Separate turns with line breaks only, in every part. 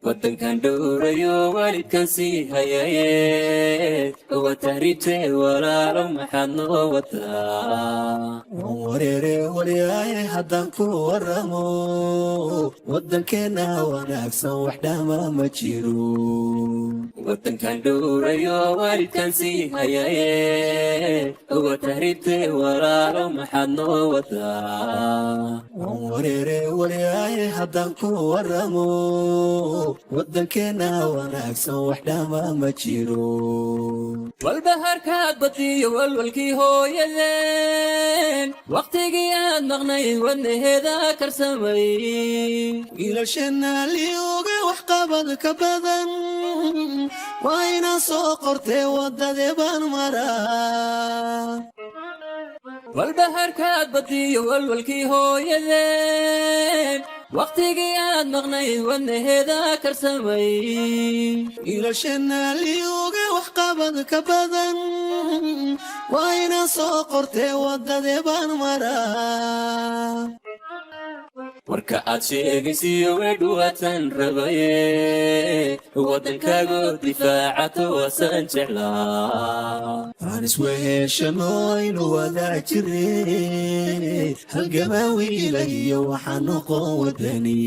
ودن كان دوريو والد كان سي هيايات وتهريبتي ولا لو محنو وتا وريري ولياي حدانكو ورمو ودن كنا وناكسن وحدا ما مجيرو ودن كان دوريو والد كان سي هيايات وتهريبتي ولا لو محنو وتا وريري ولياي حدانكو ورمو ودن كنا وناكسن وحدا ما مجيرو والبهر كادبتي والولكي هو يلين وقتي قياد مغني والنهيدا كرسمي إلى شنا ليوغي وحقابد كبدن وين سوقرتي ودد بان مرا والبهر كادبتي والولكي هو يلين وقتي قياد مغني والنهيدا كرسمي إلى شنا ليوغي وحقابد كبدن وين سوقرتي ودد بان مرا warka aad sheegaysiyo wedhuwatan rabaye waddankaago difaacato waasaan jeclaa aan isweheshano aynu wadaa jire halgamaa wiilayo waxaa noqon wadani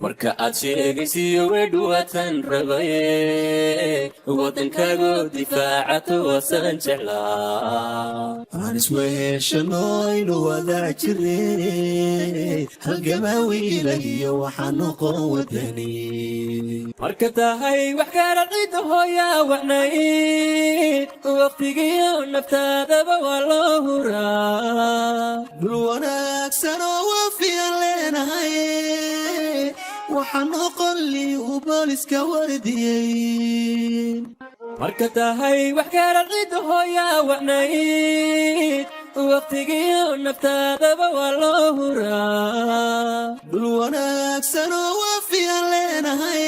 warka aad sheegaysiyo wedhuwatan rabaye waddankaago difaacato waasaan jeclaa aan isweheshano aynu wadaa jire halgamaa wiilayo waxaa noqon wadani marka tahay wax kala ciidda hooyaa wacnayd waqtigiyo naftaadaba waa loo huraa dul wanaagsan oo waafiyan leenahay waxaa noqon lii uu booliska wardiyey marka tahay wax kala ciidda hooyaa wacnayd waqtigiyo naftaadaba waa loo huraa dul wanaagsan oo waafiyan leenahay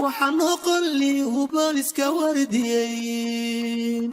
waxaa noqon lii uu booliska wardiyey